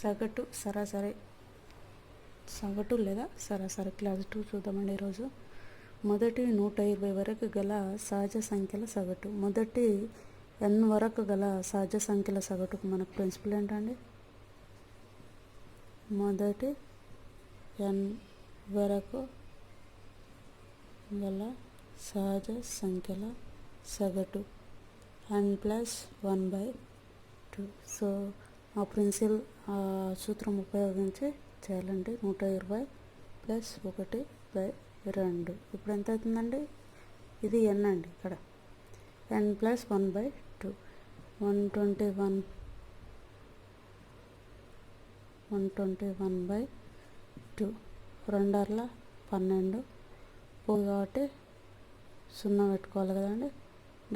సగటు సరాసరి సగటు లేదా సరాసరి క్లాస్ 2 చూద్దామండి ఈరోజు. మొదటి 120 వరకు గల సహజ సంఖ్యల సగటు. మొదటి n వరకు గల సహజ సంఖ్యల సగటుకు మనకు ప్రిన్సిపల్ ఏంటండి? మొదటి n వరకు గల సహజ సంఖ్యల సగటు n+1/2. సో ఆ సూత్రం ఉపయోగించి చేయాలండి. 120 + 1/2. ఇప్పుడు ఎంత అవుతుందండి? ఇది n అండి, ఇక్కడ n+1/2. 121/2. 2 12 పోదు కాబట్టి 0 పెట్టుకోవాలి కదండి.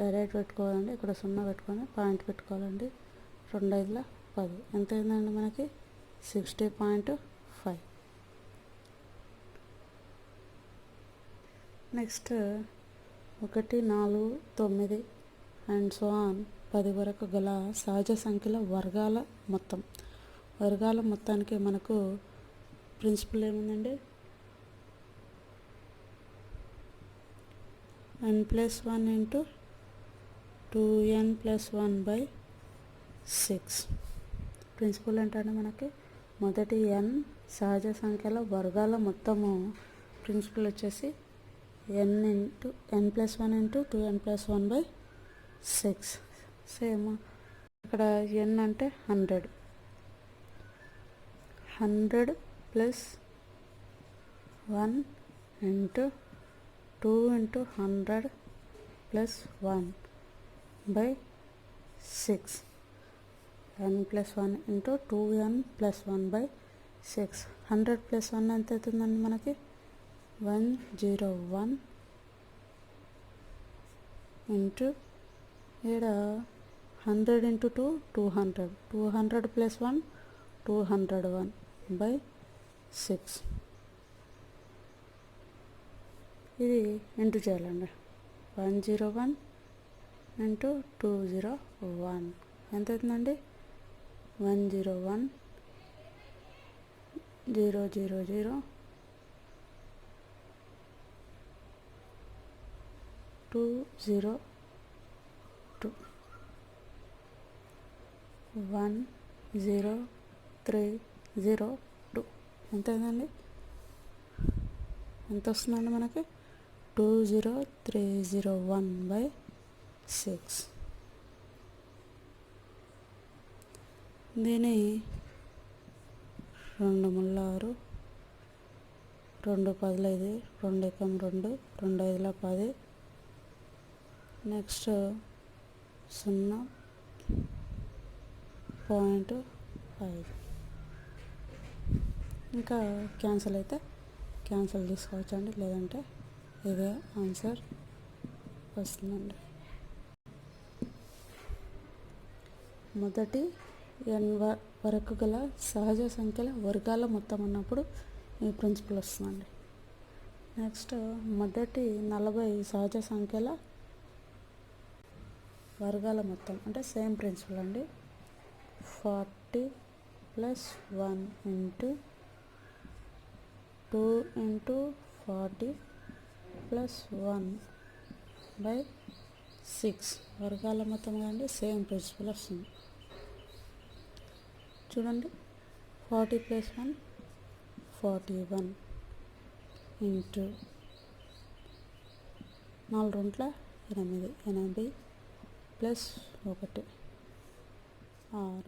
డైరెక్ట్ పెట్టుకోవాలండి, ఇక్కడ 0 పెట్టుకొని పాయింట్ పెట్టుకోవాలండి. 2 5 10. ఎంత అయిందండి మనకి? 60.5. నెక్స్ట్ 1 4 9 అండ్ సో ఆన్ 10 వరకు గల సహజ సంఖ్యల వర్గాల మొత్తం. వర్గాల మొత్తానికి మనకు ప్రిన్సిపల్ ఏముందండి? n+1 × 2n+1/6. ప్రిన్సిపల్ ఏంటంటే మనకి మొదటి n సహజ సంఖ్యల వర్గాల మొత్తము. ప్రిన్సిపల్ వచ్చేసి n+1 × 2n+1/6. సేమ్ ఇక్కడ n అంటే 100. 100 + 1 × 2 × 100 + 1/6. n+1 × 2n+1/6. 100 + 1 ఎంత అవుతుందండి మనకి? 101 ఇంటూ ఇక్కడ 100 × 2 200. 200 + 1 201/6. ఇది ఇంటూ చేయాలండి. 101 × 201 ఎంత అవుతుందండి? 101 000 202 10302. ఎంత అయిందండి? ఎంత వస్తుందండి మనకి? 20301/6. దీని 2 ముళ్ళ 6, 2 10 5, 2 ఎకం 2, 2 5 10. నెక్స్ట్ 0.5. ఇంకా క్యాన్సిల్ అయితే క్యాన్సిల్ తీసుకోవచ్చండి, లేదంటే ఇదే ఆన్సర్ వస్తుందండి. మొదటి n వరకు గల సహజ సంఖ్యల వర్గాల మొత్తం అన్నప్పుడు ఈ ప్రిన్సిపల్ వస్తుందండి. నెక్స్ట్ మొదటి 40 సహజ సంఖ్యల వర్గాల మొత్తం అంటే సేమ్ ప్రిన్సిపల్ అండి. 40 + 1 × 2 × 40 + 1/6 వర్గాల మొత్తం కండి సేమ్ ప్రిన్సిపల్ వస్తుంది. చూడండి, 40 + 1 41 ఇంటూ 4 2 8 8 + 1 6.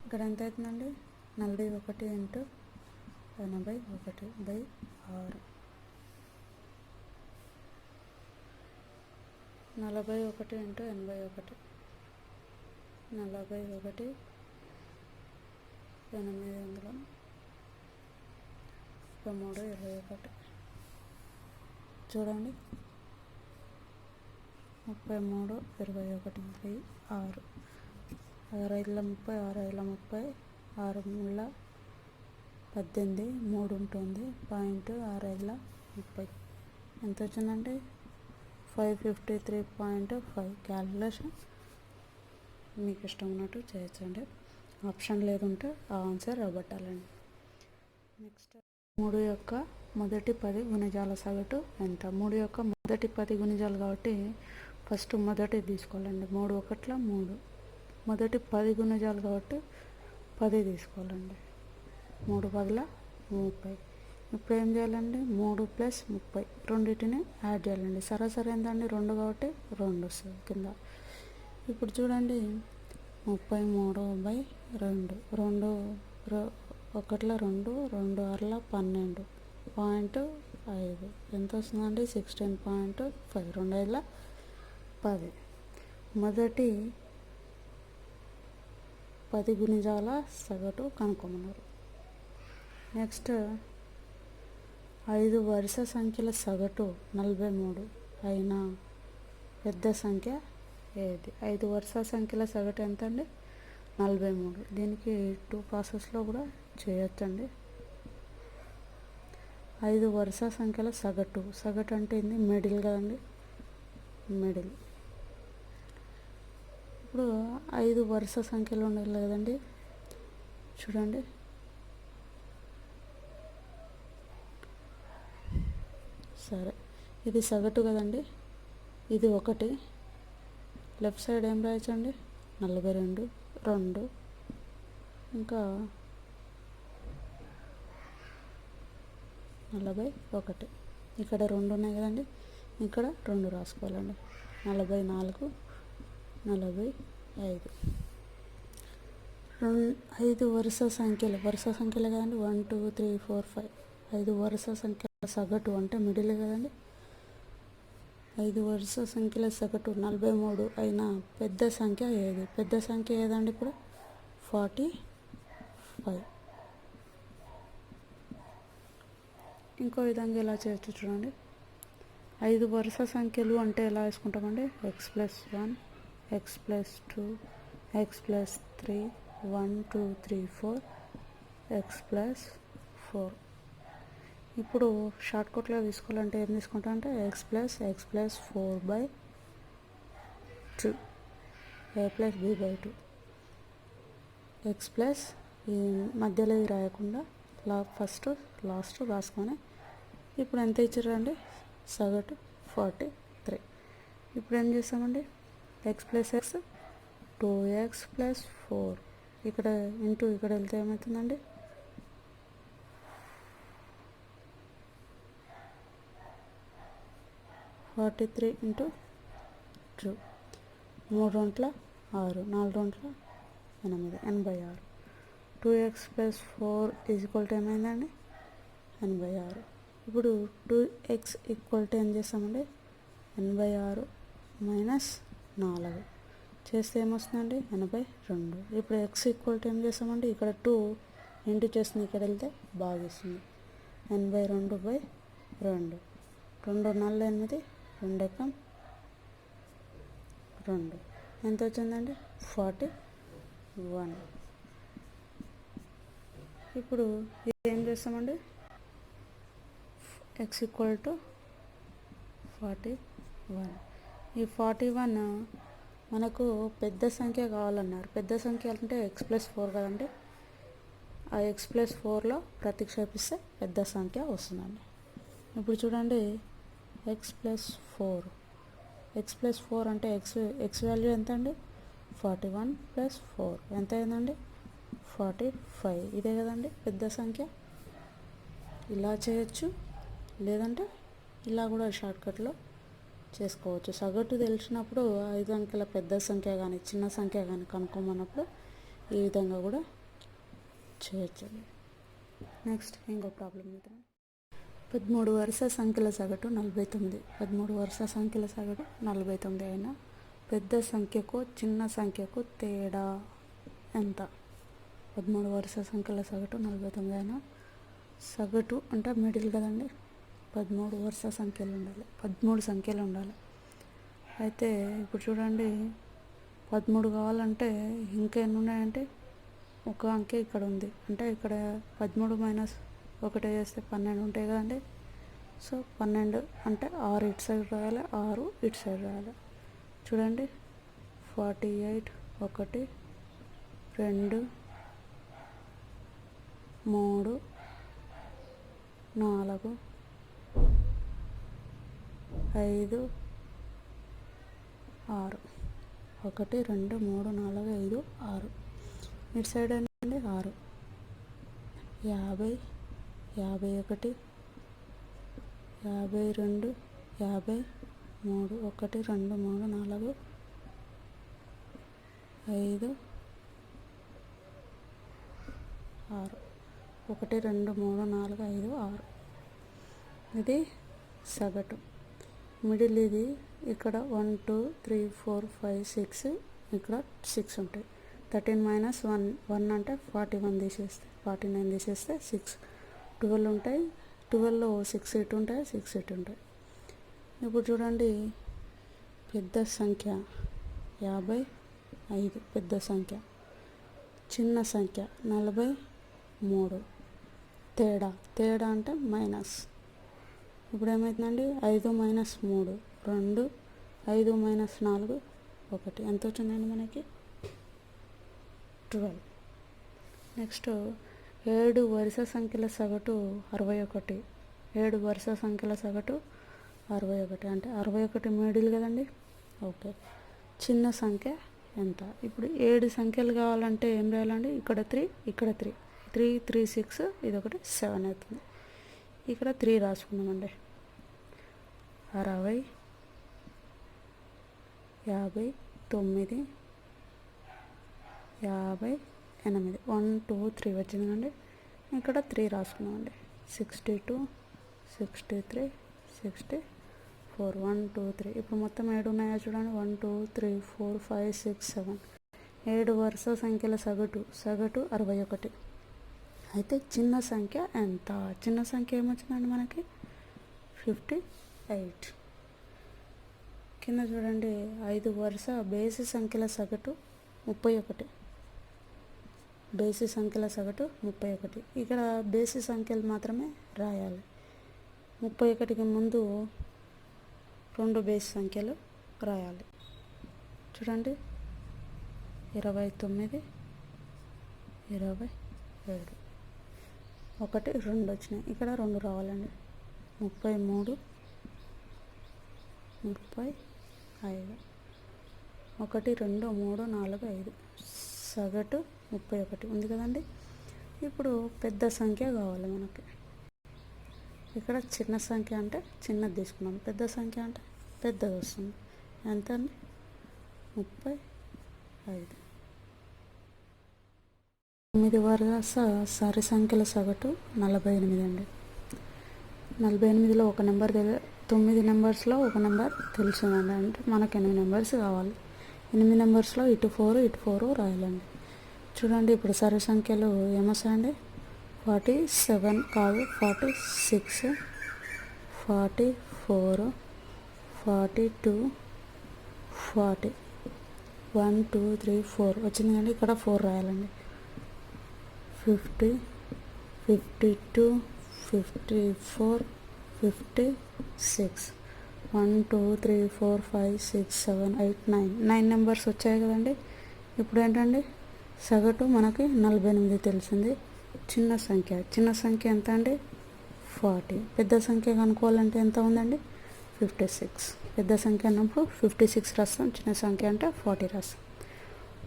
ఇక్కడ ఎంత అవుతుందండి? 41 × 81/6. 41 × 81. 41 800 33 21. చూడండి, 33 21/6. 6 5 30, 6 5 30, 6 3 18, 3 ఉంటుంది. పాయింట్ 6 5 30. ఎంత వచ్చిందంటే 553.5. క్యాలిక్యులేషన్ మీకు ఇష్టం ఉన్నట్టు చేయొచ్చండి. ఆప్షన్ లేదుంటే ఆ ఆన్సర్ రాబట్టాలండి. నెక్స్ట్ 3 యొక్క మొదటి 10 గుణిజాల సగటు ఎంత? 3 యొక్క మొదటి 10 గుణిజాలు కాబట్టి ఫస్ట్ మొదటి తీసుకోవాలండి. 3 ఒకట్ల 3. మొదటి 10 గుణిజాలు కాబట్టి 10 తీసుకోవాలండి. 3 10ల 30. ఇప్పుడు ఏం చేయాలండి? 3 + 30 రెండింటిని యాడ్ చేయాలండి. సరాసరి ఎంతండి? 2 కాబట్టి 2 వస్తుంది కింద. ఇప్పుడు చూడండి 33/2. 2 ఒకట్ల 2, 2 6ల 12.5 ఎంత వస్తుందండి? 16.5. 2 5ల 10. మొదటి 10 గుణిజాల సగటు కనుక్కోమన్నారు. నెక్స్ట్ 5 వరుస సంఖ్యల సగటు 43 అయినా పెద్ద సంఖ్య ఏది? 5 వరుస సంఖ్యల సగటు ఎంత అండి? 43. దీనికి 2 ప్రాసెస్లో కూడా చేయొచ్చండి. 5 వరుస సంఖ్యల సగటు. సగటు అంటే ఏంది? మిడిల్ కదండి, మిడిల్. ఇప్పుడు 5 వరుస సంఖ్యలు ఉండాలి కదండి. చూడండి, సరే ఇది సగటు కదండి, ఇది 1. లెఫ్ట్ సైడ్ ఏం రాయచ్చండి? 42, 2, ఇంకా 41. ఇక్కడ 2 ఉన్నాయి కదండి, ఇక్కడ 2 రాసుకోవాలండి. 44, 45. 5 వరుస సంఖ్యలు కదండి. 1 2 3 4 5. 5 వరుస సంఖ్యల సగటు అంటే మిడిల్ కదండి. 5 వరుస సంఖ్యల సగటు 43 అయినా పెద్ద సంఖ్య ఏది? పెద్ద సంఖ్య ఏదండి? ఇప్పుడు 45. ఇంకో విధంగా ఎలా చేయొచ్చు చూడండి. 5 వరుస సంఖ్యలు అంటే ఎలా వేసుకుంటామండి? x+1, x+2, x+3, 1 2 3 4, x+4. ఇప్పుడు షార్ట్కట్లో తీసుకోవాలంటే ఏం తీసుకుంటాం అంటే x+4/2, a+b/2. x ప్లస్ ఈ మధ్యలో రాయకుండా ఫస్ట్ లాస్ట్ రాసుకొని ఇప్పుడు ఎంత ఇచ్చారండి? సగటు 43. ఇప్పుడు ఏం చేస్తామండి? x+x 2x + 4. ఇక్కడ ఇంటూ ఇక్కడ వెళ్తే ఏమవుతుందండి? 43 × 2. 3 2 6, 4 2 8, 86. 2x + 4 = ఏమైందండి? 86. ఇప్పుడు 2x = ఏం చేస్తామండి? 86 - 4 చేస్తే ఏమొస్తుందండి? 82. ఇప్పుడు x = ఏం చేస్తామండి? ఇక్కడ 2 ఇంటూ చేస్తుంది, ఇక్కడ వెళ్తే భాగిస్తుంది. 82/2. 2 4 8, 2 ఎక్కం 2 ఎంత వచ్చిందండి? 41. ఇప్పుడు ఇది ఏం చేస్తామండి? x = 41. ఈ 41 మనకు పెద్ద సంఖ్య కావాలన్నారు. పెద్ద సంఖ్య అంటే x+4 కదండి. ఆ x+4లో ప్రతిక్షేపిస్తే పెద్ద సంఖ్య వస్తుందండి. ఇప్పుడు చూడండి, x+4 అంటే x వాల్యూ ఎంత అండి? 41 + 4 ఎంత అయిందండి? 45. ఇదే కదండి పెద్ద సంఖ్య. ఇలా చేయొచ్చు, లేదంటే ఇలా కూడా షార్ట్కట్లో చేసుకోవచ్చు. సగటు తెలిసినప్పుడు 5 అంకెల పెద్ద సంఖ్య కానీ చిన్న సంఖ్య కానీ కనుక్కోమన్నప్పుడు ఈ విధంగా కూడా చేయొచ్చు. నెక్స్ట్ ఇంకో ప్రాబ్లం చూద్దాం. 13 వరుస సంఖ్యల సగటు 49. 13 వరుస సంఖ్యల సగటు 49 అయినా పెద్ద సంఖ్యకు చిన్న సంఖ్యకు తేడా ఎంత? 13 వరుస సంఖ్యల సగటు 49 అయినా సగటు అంటే మిడిల్ కదండి. 13 వరుస సంఖ్యలు ఉండాలి, 13 సంఖ్యలు ఉండాలి. అయితే ఇప్పుడు చూడండి, 13 కావాలంటే ఇంకా ఎన్ని ఉన్నాయంటే ఒక అంకె ఇక్కడ ఉంది. అంటే ఇక్కడ 13 - 1 చేస్తే 12 ఉంటాయి కదండి. సో 12 అంటే 6 ఇటు సైడ్ రాయాలి, 6 ఇటు సైడ్ రాయాలి. చూడండి, 48 1 2 3 4 5 6 1 2 3 4 5 6 ఇటు సైడ్ ఏంటండి 6 50 51 52 53 1 2 3 4 5 6 1 2 3 4 5 6 ఇది సగటు. మిడిల్ ఇది ఇక్కడ 1 2 3 4 5 6 ఇక్కడ 6 ఉంటాయి. 13 - 1 1 అంటే 41 తీసేస్తే 49 తీసేస్తే 6 12 ఉంటాయి. 12లో 6 ఇటు ఉంటాయి, 6 ఇటు ఉంటాయి. ఇప్పుడు చూడండి, పెద్ద సంఖ్య 55 పెద్ద సంఖ్య, చిన్న సంఖ్య 43 తేడా అంటే మైనస్. ఇప్పుడు ఏమవుతుందండి, 5 - 3 2, 5 - 4 1. ఎంత వచ్చిందండి మనకి? 12. నెక్స్ట్ 7 వరుస సంఖ్యల సగటు 61. 7 వరుస సంఖ్యల సగటు 61 అంటే 61 మిడిల్ కదండి. ఓకే, చిన్న సంఖ్య ఎంత? ఇప్పుడు 7 సంఖ్యలు కావాలంటే ఏం రాయాలండి? ఇక్కడ 3, ఇక్కడ 3, 3 3 6, ఇది ఒకటి 7 అవుతుంది. ఇక్కడ 3 రాసుకున్నామండి. 60 59 58 1 2 3 వచ్చిందండి. ఇక్కడ 3 రాసుకున్నామండి. 62 63 64 1 2 3. ఇప్పుడు మొత్తం 7 ఉన్నాయో చూడండి. 1 2 3 4 5 6 7. 7 వరుస సంఖ్యల సగటు 61. అయితే చిన్న సంఖ్య ఎంత? చిన్న సంఖ్య ఏమొచ్చిందండి మనకి? 58. కింద చూడండి, 5 వరుస బేసి సంఖ్యల సగటు 31. బేసి సంఖ్యల సగటు 31. ఇక్కడ బేసి సంఖ్యలు మాత్రమే రాయాలి. 31కి ముందు 2 బేసి సంఖ్యలు రాయాలి. చూడండి, 29 27 1 2 వచ్చినాయి. ఇక్కడ 2 రావాలండి. 33 35 1 2 3 4 5 సగటు 31 ఉంది కదండి. ఇప్పుడు పెద్ద సంఖ్య కావాలి మనకి. ఇక్కడ చిన్న సంఖ్య అంటే చిన్నది తీసుకున్నాం, పెద్ద సంఖ్య అంటే పెద్దది వస్తుంది. ఎంత అండి? 35. 9 వరుస సరి సంఖ్యల సగటు 48 అండి. 48లో ఒక నెంబర్ 9 నెంబర్స్లో ఒక నెంబర్ తెలిసిందండి. అంటే మనకు 8 నెంబర్స్ కావాలి. 8 నెంబర్స్లో ఇటు 4 రాయాలండి. చూడండి, ఇప్పుడు సరి సంఖ్యలు ఏమొస్తాయండి? 47 కాదు, 46 44 42 40 1 2 3 4 వచ్చింది కండి. ఇక్కడ 4 రాయాలండి. 50 52 54 56 1 2 3 4 5 6 7 8 9 నెంబర్స్ వచ్చాయి కదండి. ఇప్పుడు ఏంటండి, సగటు మనకి 48 తెలిసింది. చిన్న సంఖ్య ఎంత అండి? 40. పెద్ద సంఖ్య కనుక్కోవాలంటే ఎంత ఉందండి? 56. పెద్ద సంఖ్య అన్నప్పుడు 56 రాస్తాం, చిన్న సంఖ్య అంటే 40 రాస్తాం.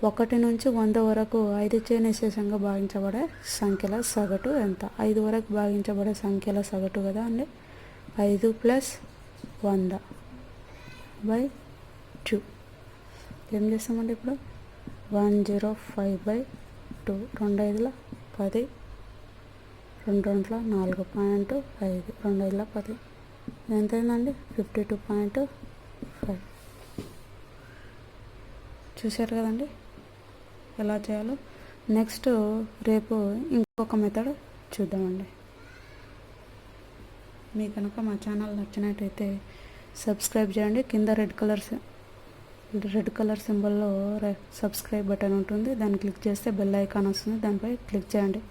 1 నుంచి 100 వరకు 5 చే నిశేషంగా భాగించబడే సంఖ్యల సగటు ఎంత? 5 వరకు భాగించబడే సంఖ్యల సగటు కదా అండి. 5 + 100/2. ఏం చేస్తామండి ఇప్పుడు? 105/2. 2 5 10, 2 2 4.5, 2 5 10. ఎంత అయిందండి? 52.5. చూశారు కదండి ఎలా చేయాలో. నెక్స్ట్ రేపు ఇంకొక మెథడ్ చూద్దామండి. మీకు కనుక మా ఛానల్ నచ్చినట్టయితే సబ్స్క్రైబ్ చేయండి. కింద రెడ్ కలర్ సింబల్లో సబ్స్క్రైబ్ బటన్ ఉంటుంది. దాన్ని క్లిక్ చేస్తే బెల్ ఐకాన్ వస్తుంది. దానిపై క్లిక్ చేయండి.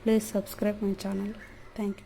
Please subscribe my channel. Thank you.